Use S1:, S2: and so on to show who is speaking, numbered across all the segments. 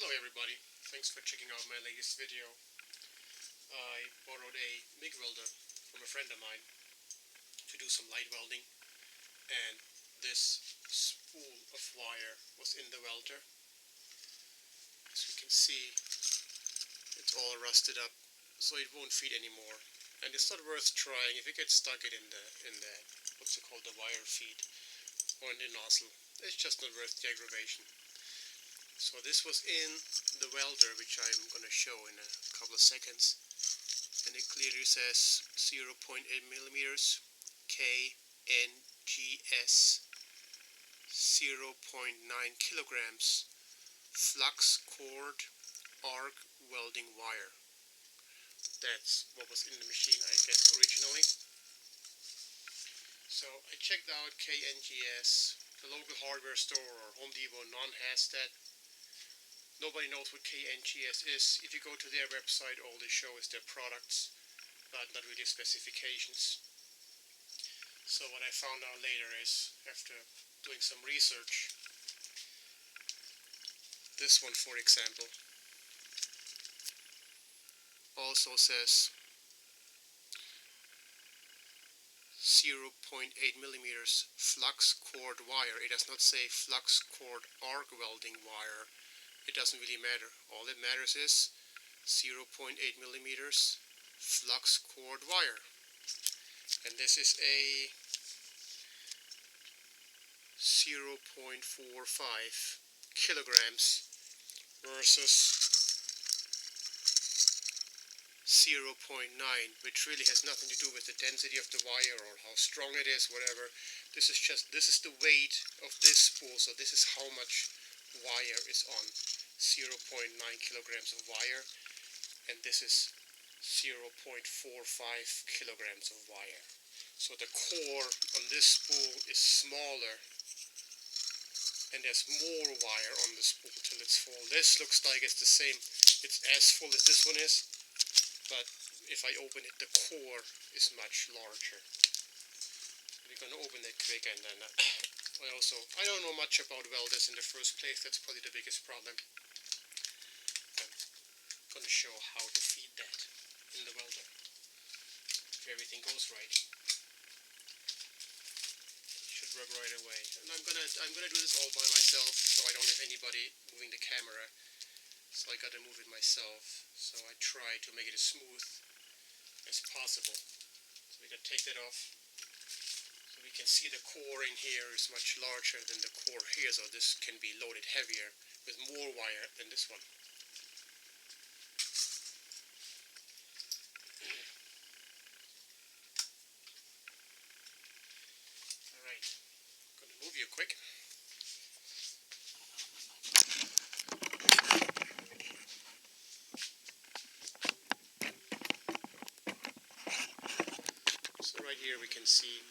S1: Hello everybody, thanks for checking out my latest video. I borrowed a MIG welder from a friend of mine to do some light welding, and this spool of wire was in the welder. As you can see, it's all rusted up, so it won't feed anymore. And it's not worth trying if you get stuck in the what's it called, the wire feed or in the nozzle. It's just not worth the aggravation. So this was in the welder, which I'm going to show in a couple of seconds, and it clearly says 0.8 millimeters K-NGS 0.9 kilograms flux cord arc welding wire. That's what was in the machine, I guess, originally. So I checked out K-NGS, the local hardware store or Home Depot, none has that. Nobody knows what K-NGS is. If you go to their website, all they show is their products, but not really specifications. So what I found out later is, after doing some research, this one, for example, also says 0.8 millimeters flux cord wire. It does not say flux cord arc welding wire. It doesn't really matter. All that matters is 0.8 millimeters flux cord wire. And this is a 0.45 kilograms versus 0.9, which really has nothing to do with the density of the wire or how strong it is, whatever. This is the weight of this spool, so this is how much wire is on 0.9 kilograms of wire, and this is 0.45 kilograms of wire. So the core on this spool is smaller, and there's more wire on the spool till it's full. This looks like it's the same, it's as full as this one is, but if I open it, the core is much larger. We're going to open it quick, and then I don't know much about welders in the first place. That's probably the biggest problem. I'm going to show how to feed that in the welder if everything goes right. It should work right away. And I'm gonna do this all by myself, so I don't have anybody moving the camera. So I gotta move it myself. So I try to make it as smooth as possible. So we gotta take that off. So we can see the core in here is much larger than the core here, so this can be loaded heavier with more wire than this one. Alright, I'm gonna move you quick. So right here we can see,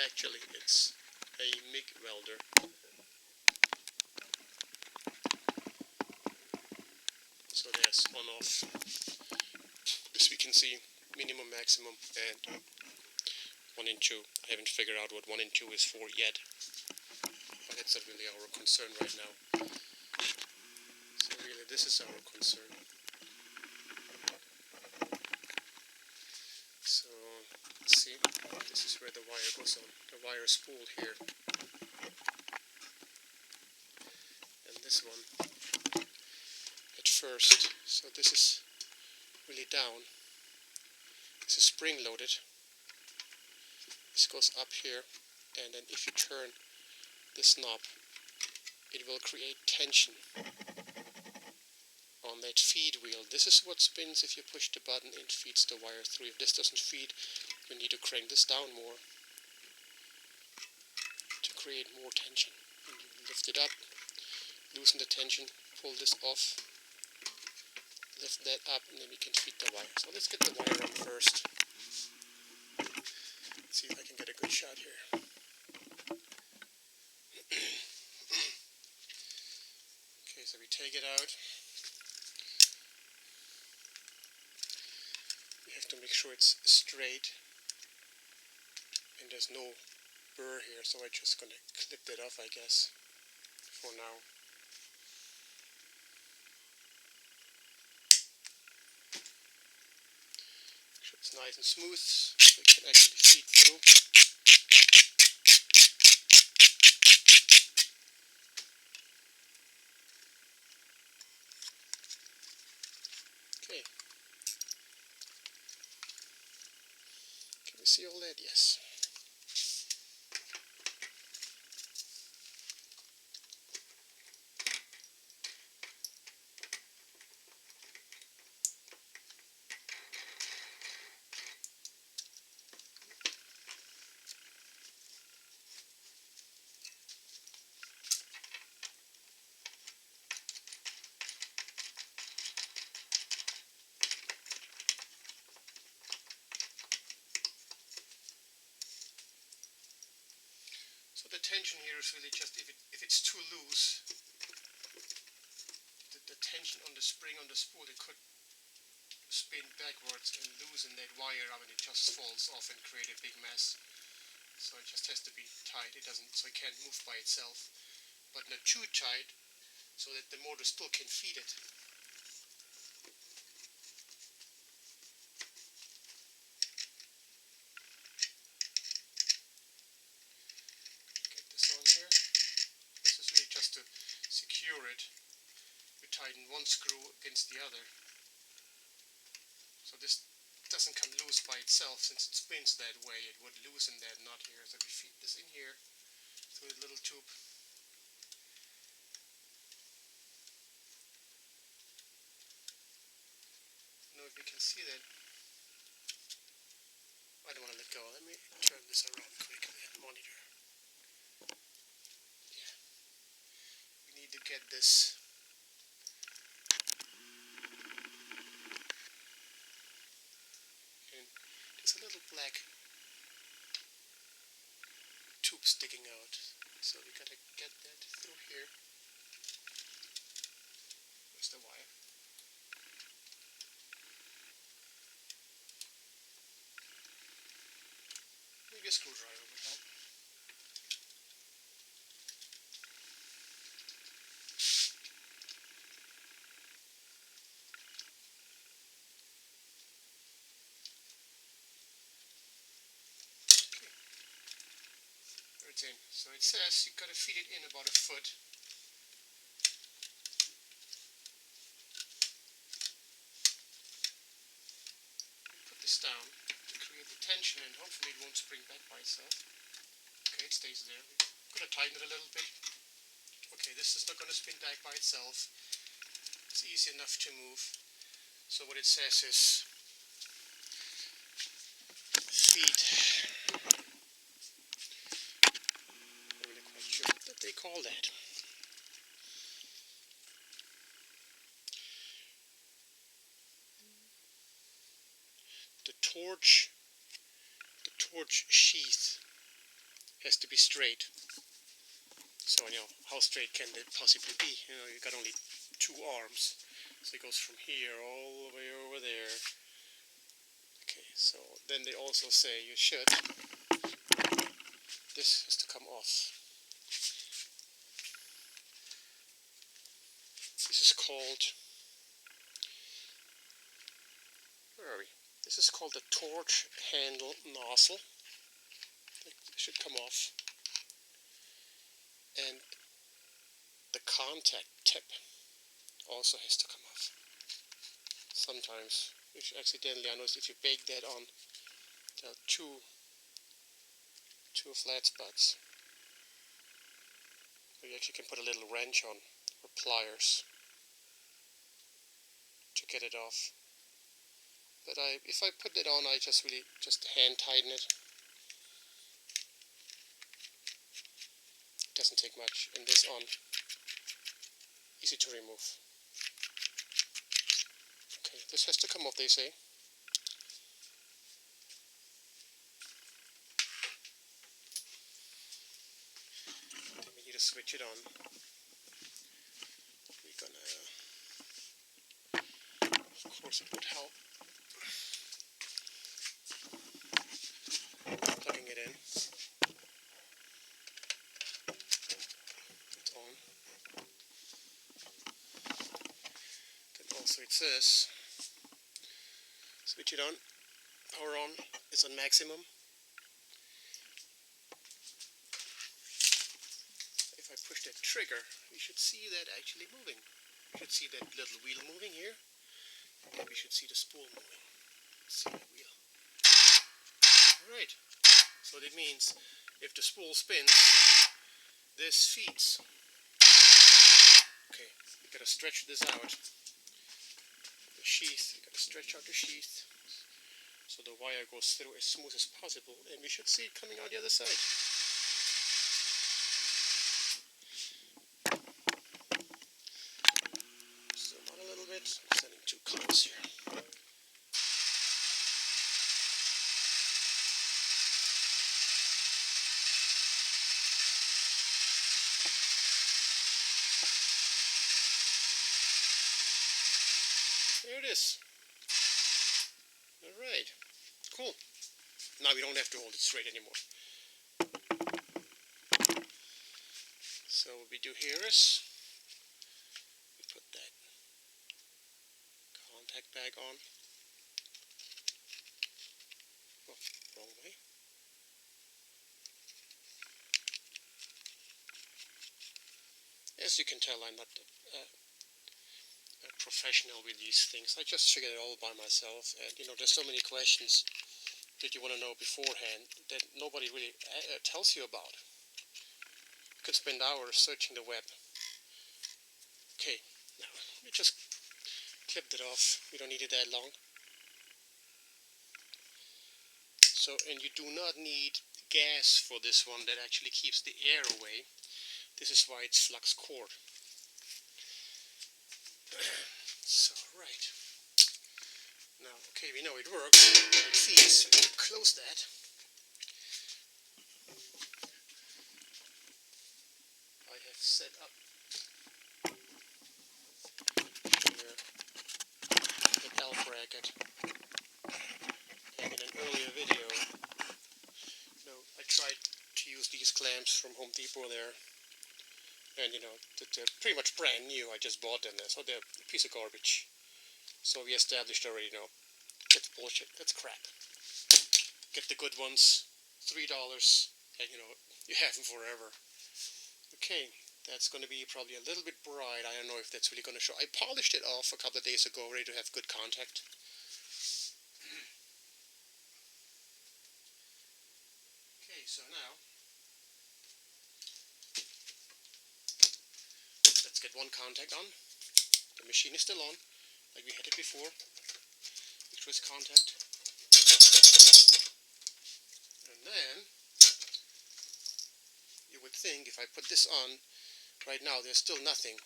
S1: actually it's a MIG welder. So there's on-off, as we can see, minimum, maximum, and 1 and 2. I haven't figured out what 1 and 2 is for yet, but it's not really our concern right now. So really this is our concern. So let's see, this is where the wire goes on, the wire spool here. And this one at first, so this is really down. This is spring loaded. This goes up here, and then if you turn this knob, it will create tension on that feed wheel. This is what spins if you push the button and feeds the wire through. If this doesn't feed, you need to crank this down more to create more tension. And you lift it up, loosen the tension, pull this off, lift that up, and then we can feed the wire. So let's get the wire on first. Let's see if I can get a good shot here. Okay, so we take it out. We have to make sure it's straight and there's no burr here, so I'm just gonna clip that off, I guess, for now. nice and smooth, so it can actually feed through. Okay. Can you see all that? Yes. So the tension here is really just if it's too loose, the tension on the spring on the spool, it could spin backwards and loosen that wire. I mean, it just falls off and create a big mess. So it just has to be tight. It doesn't, so it can't move by itself, but not too tight, so that the motor still can feed it. Get this on here. This is really just to secure it. You tighten one screw against the other, so this doesn't come loose by itself. Since it spins that way, it would loosen that nut here. So we feed this in here through a little tube. I don't know if you can see that. I don't want to let go. Let me turn this around quick, the monitor. Yeah. We need to get this in. There's a little black tube sticking out, so we gotta get that through here. Where's the wire? Maybe a screwdriver would help. There it's in. So it says you gotta feed it in about a foot. Put this down to create the tension, and hopefully it won't spring back by itself. Okay, it stays there. I'm gonna tighten it a little bit. Okay, this is not gonna spin back by itself. It's easy enough to move. So what it says is feed. I'm not really quite sure what they call that. The torch sheath has to be straight. So, how straight can it possibly be? You got only two arms. So it goes from here all the way over there. Okay, so then they also say this has to come off. This is called, where are we? This is called the torch handle nozzle. It should come off. And the contact tip also has to come off. Sometimes, if you accidentally, I noticed if you bake that on, there are two flat spots. You actually can put a little wrench on, or pliers, to get it off. But if I put it on, I just hand tighten it. It doesn't take much, and this on, easy to remove. Okay, this has to come off, they say. Then we need to switch it on. We're gonna, of course it would help, plugging it in. It's on. Then also it says, switch it on, power on is on maximum. If I push that trigger, we should see that actually moving. We should see that little wheel moving here, and we should see the spool moving. Let's see that wheel. Alright, so that means if the spool spins, this feeds. Okay, you gotta stretch this out. The sheath, you gotta stretch out the sheath so the wire goes through as smooth as possible, and we should see it coming out the other side. Zoom out a little bit, I'm standing too close here. There it is. Alright, cool. Now we don't have to hold it straight anymore. So what we do here is we put that contact bag on. Oh, wrong way. As you can tell, I'm not a professional with these things. I just figured it all by myself, and there's so many questions that you want to know beforehand that nobody really tells you about. You could spend hours searching the web. Okay, now we just clipped it off. We don't need it that long. So, and you do not need gas for this one. That actually keeps the air away. This is why it's flux cord. So, right. Now, okay, we know it works. It feeds. We'll close that. I have set up the L bracket. And in an earlier video, I tried to use these clamps from Home Depot there. And they're pretty much brand new. I just bought them there, so they're a piece of garbage. So we established already, that's bullshit, that's crap. Get the good ones, $3, and you have them forever. Okay, that's going to be probably a little bit bright. I don't know if that's really going to show. I polished it off a couple of days ago, ready to have good contact. Okay, so now let's get one contact on. The machine is still on, like we had it before. Which was contact. And then you would think if I put this on, right now there's still nothing.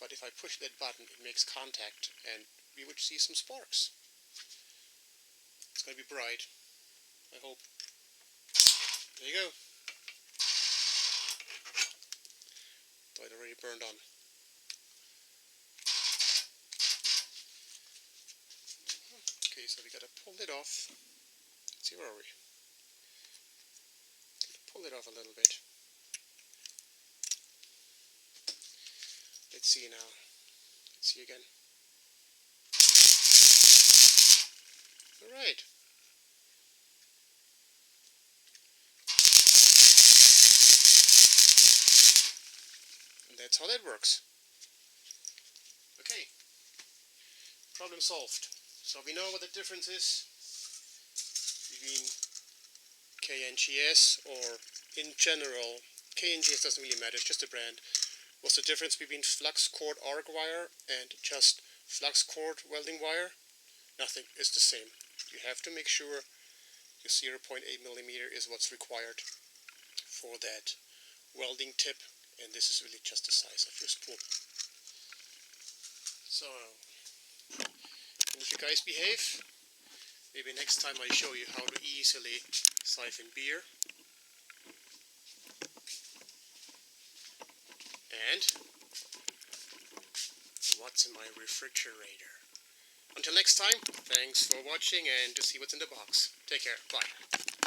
S1: But if I push that button, it makes contact, and we would see some sparks. It's going to be bright, I hope. There you go. Thought it already burned on. Okay, so we gotta pull it off. Let's see, where are we? Pull it off a little bit. Let's see now. Let's see again. Alright. And that's how that works. Okay. Problem solved. So we know what the difference is between K-NGS or in general. K-NGS doesn't really matter, it's just a brand. What's the difference between flux cord arc wire and just flux cord welding wire? Nothing, it's the same. You have to make sure your 0.8 millimeter is what's required for that welding tip, and this is really just the size of your spool. So, and if you guys behave, maybe next time I show you how to easily siphon beer. And what's in my refrigerator. Until next time, thanks for watching and to see what's in the box. Take care. Bye.